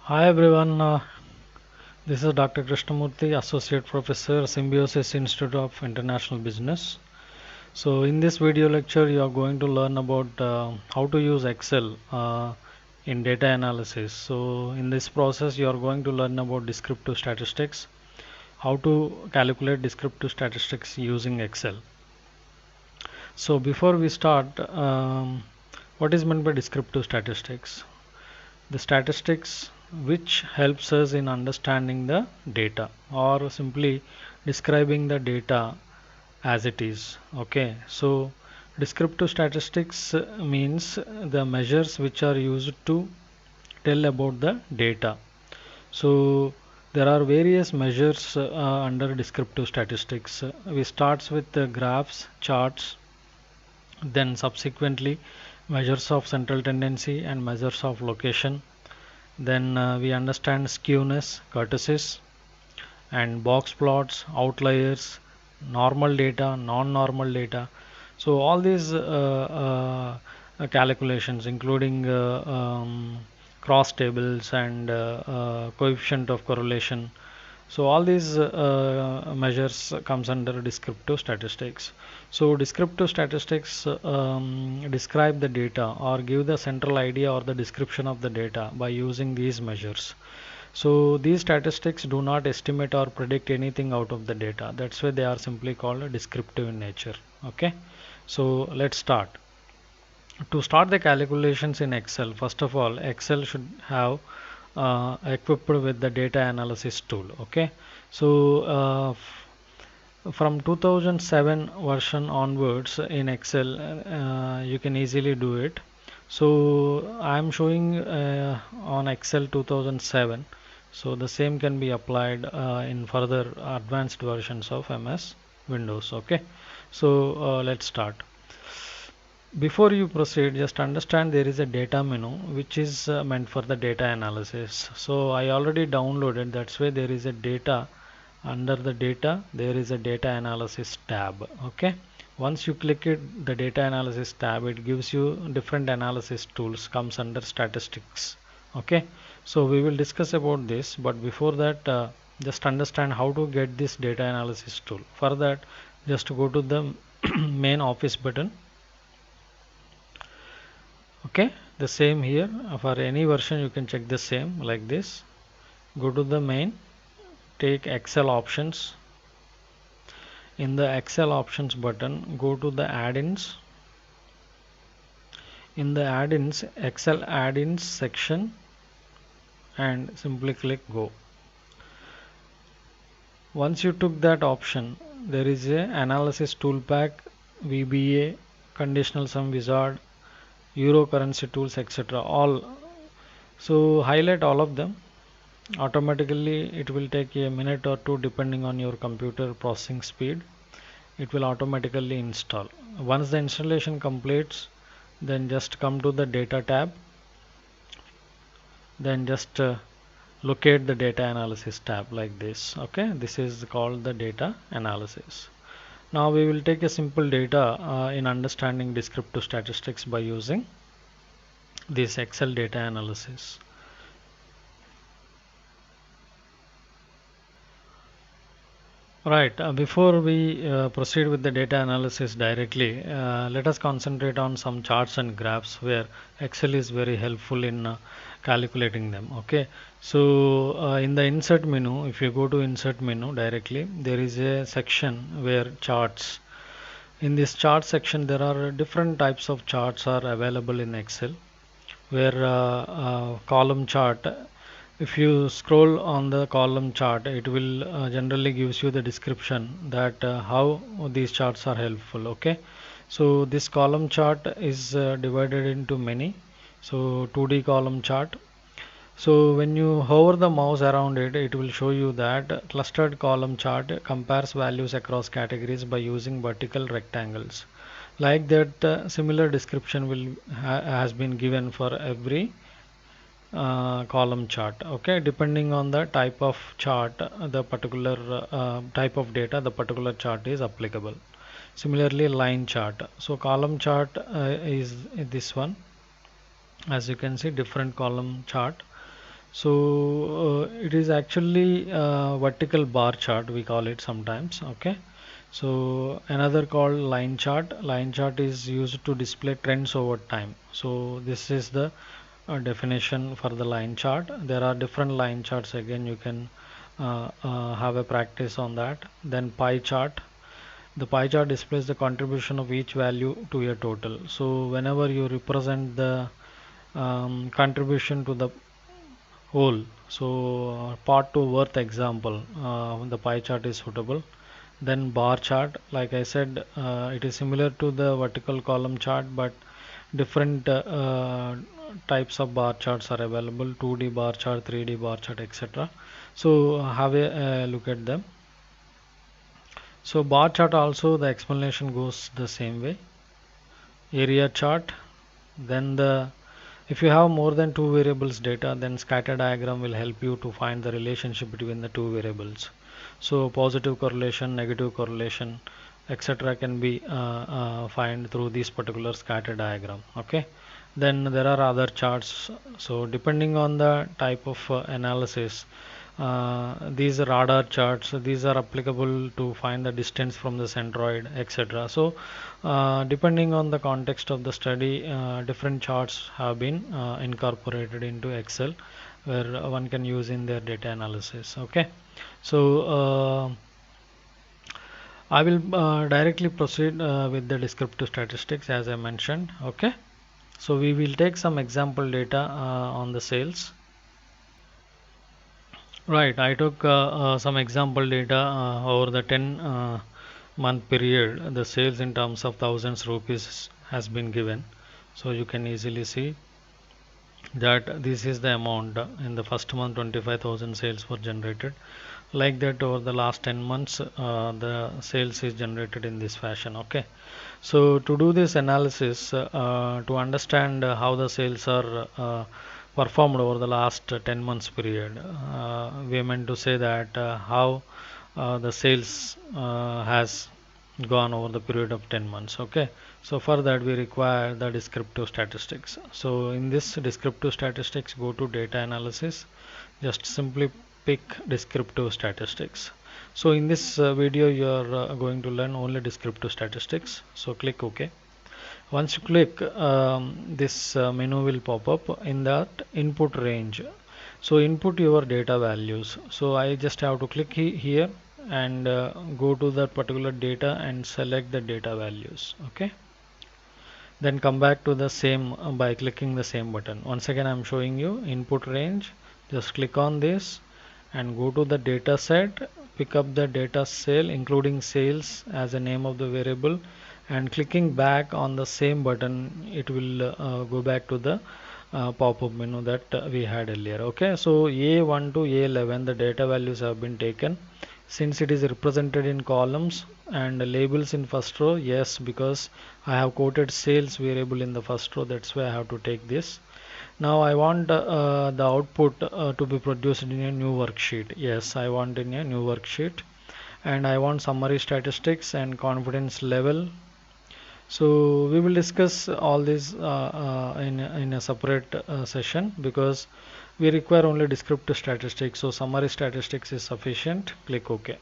Hi everyone, this is Dr. Krishnamurthy, Associate Professor, Symbiosis Institute of International Business. So in this video lecture, you are going to learn about how to use Excel in data analysis. So in this process, you are going to learn about descriptive statistics, how to calculate descriptive statistics using Excel. So before we start, what is meant by descriptive statistics? The statistics which helps us in understanding the data or simply describing the data as it is. Okay, so descriptive statistics means the measures which are used to tell about the data. So there are various measures under descriptive statistics. We starts with the graphs, charts, then subsequently measures of central tendency and measures of location. Then we understand skewness, kurtosis, and box plots, outliers, normal data, non-normal data. So all these calculations, including cross tables and coefficient of correlation. So all these measures comes under descriptive statistics. So descriptive statistics describe the data or give the central idea or the description of the data by using these measures. So these statistics do not estimate or predict anything out of the data. That's why they are simply called descriptive in nature. Okay. So let's start. To start the calculations in Excel, first of all, Excel should have equipped with the data analysis tool. Okay. So from 2007 version onwards in Excel, you can easily do it. So I'm showing on Excel 2007. So the same can be applied in further advanced versions of MS Windows. Okay. So let's start. Before you proceed, just understand there is a data menu which is meant for the data analysis. So I already downloaded, that's why there is a data. Under the data there is a data analysis tab. Okay, once you click it, the data analysis tab, it gives you different analysis tools, comes under statistics. Okay, so we will discuss about this, but before that just understand how to get this data analysis tool. For that, just go to the main office button. Okay, the same here for any version you can check the same like this. Go to the main, take Excel options. In the Excel options button, go to the add-ins. In the add-ins, Excel add-ins section, and simply click go. Once you took that option, there is a analysis tool pack, VBA, conditional sum wizard, euro currency tools, etc. all. So highlight all of them. Automatically it will take a minute or two depending on your computer processing speed. It will automatically install. Once the installation completes, then just come to the data tab, then just locate the data analysis tab like this. Okay, this is called the data analysis. Now we will take a simple data in understanding descriptive statistics by using this Excel data analysis. Right, before we proceed with the data analysis directly, let us concentrate on some charts and graphs where Excel is very helpful in calculating them. Okay, so in the insert menu, if you go to insert menu directly, there is a section where charts. In this chart section, there are different types of charts are available in Excel, where column chart, if you scroll on the column chart, it will generally gives you the description that how these charts are helpful. Okay, so this column chart is divided into many. So 2D column chart. So when you hover the mouse around it, it will show you that clustered column chart compares values across categories by using vertical rectangles. Like that, similar description will has been given for every column chart. Okay, depending on the type of chart, the particular type of data, the particular chart is applicable. Similarly, line chart. So column chart is this one. As you can see, different column chart. So it is actually vertical bar chart, we call it sometimes. Okay. So another called line chart. Line chart is used to display trends over time. So this is the definition for the line chart. There are different line charts. Again, you can have a practice on that. Then pie chart. The pie chart displays the contribution of each value to your total. So whenever you represent the contribution to the whole, so part 2 worth example, the pie chart is suitable. Then bar chart, like I said, it is similar to the vertical column chart, but different types of bar charts are available: 2D bar chart, 3D bar chart, etc. So have a look at them. So bar chart also, the explanation goes the same way. Area chart, then the if you have more than two variables data, then scatter diagram will help you to find the relationship between the two variables. So positive correlation, negative correlation, etc. can be find through this particular scatter diagram. Okay. Then there are other charts. So depending on the type of analysis, these radar charts, these are applicable to find the distance from the centroid, etc. So depending on the context of the study, different charts have been incorporated into Excel, where one can use in their data analysis. Okay. So I will directly proceed with the descriptive statistics as I mentioned. Okay. So we will take some example data on the sales. Right, I took some example data over the 10 month period. The sales in terms of thousands rupees has been given. So you can easily see that this is the amount. In the first month 25,000 sales were generated. Like that over the last 10 months the sales is generated in this fashion. Okay. So to do this analysis, to understand how the sales are performed over the last 10 months period, we are meant to say that how the sales has gone over the period of 10 months. Okay. So for that we require the descriptive statistics. So in this descriptive statistics, go to data analysis, just simply pick descriptive statistics. So in this video you are going to learn only descriptive statistics. So click OK. Once you click, this menu will pop up in that input range. So input your data values. So I just have to click here and go to that particular data and select the data values. Okay. Then come back to the same by clicking the same button. Once again I'm showing you input range. Just click on this and go to the data set, pick up the data cell including sales as a name of the variable, and clicking back on the same button it will go back to the pop-up menu that we had earlier. Okay, so A1 to A11 the data values have been taken. Since it is represented in columns and labels in first row, yes, because I have quoted sales variable in the first row, that's why I have to take this. Now I want the output to be produced in a new worksheet. Yes, I want in a new worksheet, and I want summary statistics and confidence level. So we will discuss all this in a separate session, because we require only descriptive statistics. So summary statistics is sufficient. Click OK.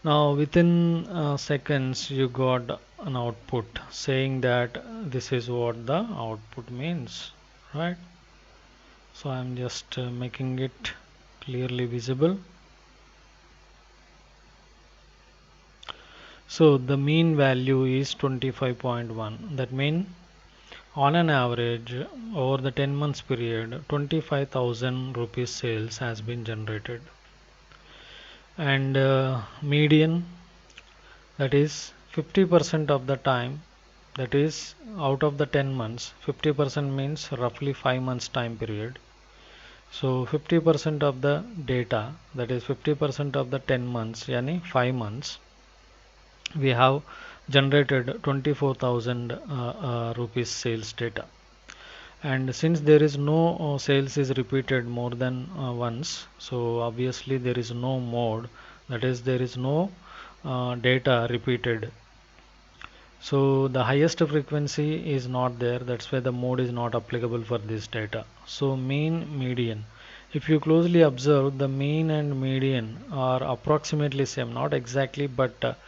Now within seconds you got an output saying that this is what the output means, right? So I'm just making it clearly visible. So the mean value is 25.1. That means on an average over the 10 months period 25,000 rupees sales has been generated, and median, that is 50% of the time, that is out of the 10 months 50% means roughly 5 months time period. So 50% of the data, that is 50% of the 10 months, yani 5 months, we have generated 24,000 rupees sales data. And since there is no sales is repeated more than once, so obviously there is no mode, that is there is no data repeated. So the highest frequency is not there, that's why the mode is not applicable for this data. So mean, median. If you closely observe, the mean and median are approximately same, not exactly, but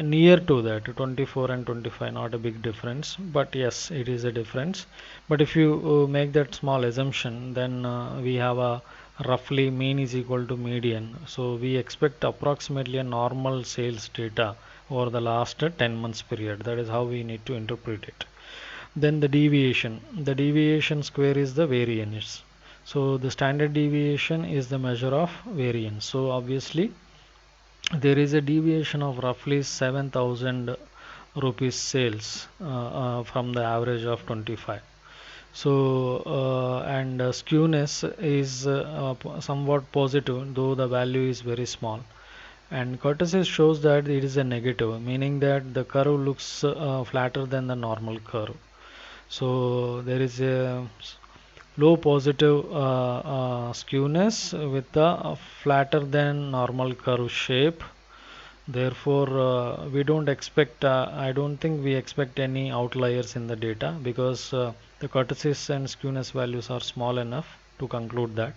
near to that, 24 and 25, not a big difference, but yes, it is a difference. But if you make that small assumption, then we have a roughly mean is equal to median. So we expect approximately a normal sales data over the last 10 months period. That is how we need to interpret it. Then the deviation square is the variance. So the standard deviation is the measure of variance. So obviously there is a deviation of roughly 7,000 rupees sales from the average of 25. So and skewness is somewhat positive, though the value is very small. And kurtosis shows that it is a negative, meaning that the curve looks flatter than the normal curve. So there is a low positive skewness with the flatter than normal curve shape. Therefore, we don't expect, I don't think we expect any outliers in the data, because the kurtosis and skewness values are small enough to conclude that.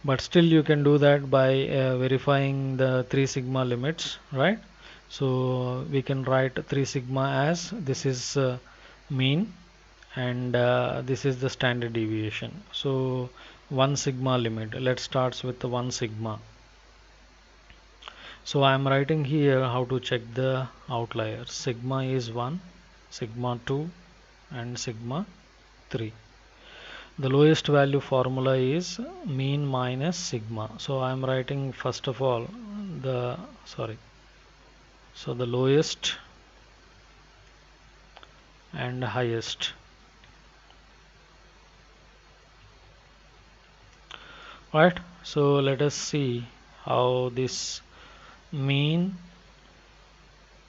But still you can do that by verifying the 3 sigma limits, right? So we can write 3 sigma as this is mean, and this is the standard deviation. So 1 sigma limit, let's start with the 1 sigma. So I am writing here how to check the outlier. Sigma is 1, sigma 2, and sigma 3. The lowest value formula is mean minus sigma. So I am writing first of all the the lowest and highest. Right. So let us see how this mean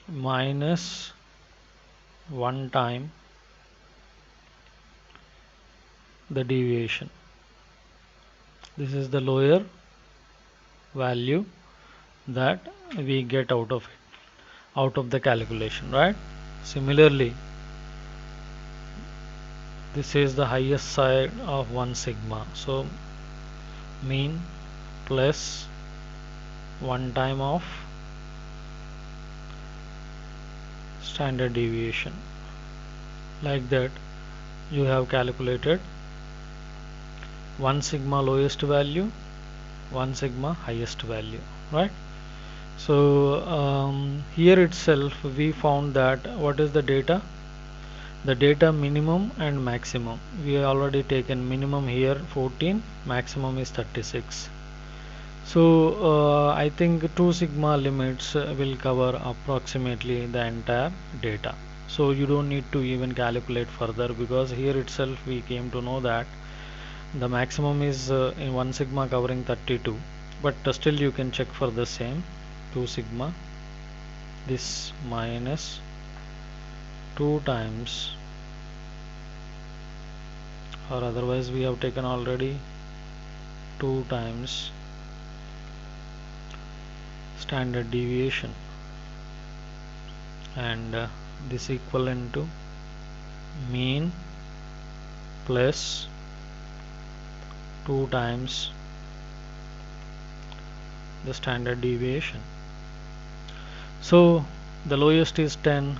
minus 1 time the deviation. This is the lower value that we get out of it, out of the calculation, right? Similarly, this is the highest side of 1 sigma. So mean plus 1 time of standard deviation. Like that, you have calculated 1 sigma lowest value, 1 sigma highest value, right? So here itself we found that what is the data? The data minimum and maximum. We have already taken minimum here 14, maximum is 36. So I think 2 sigma limits will cover approximately the entire data. So you don't need to even calculate further, because here itself we came to know that the maximum is in 1 sigma covering 32, but still you can check for the same 2 sigma, this minus 2 times, or otherwise we have taken already 2 times standard deviation, and this equivalent to mean plus 2 times the standard deviation. So the lowest is 10,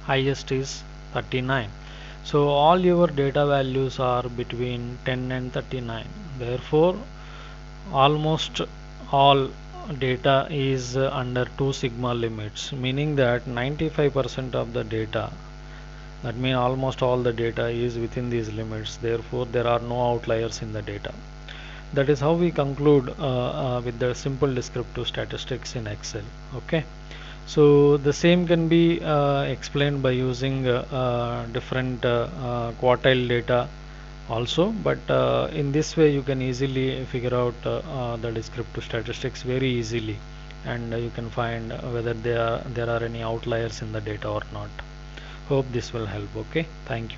highest is 39. So all your data values are between 10 and 39. Therefore, almost all data is under 2 sigma limits, meaning that 95% of the data, that means almost all the data is within these limits. Therefore, there are no outliers in the data. That is how we conclude with the simple descriptive statistics in Excel. Okay. So the same can be explained by using different quartile data also, but in this way you can easily figure out the descriptive statistics very easily, and you can find whether there are any outliers in the data or not. Hope this will help. Okay, thank you.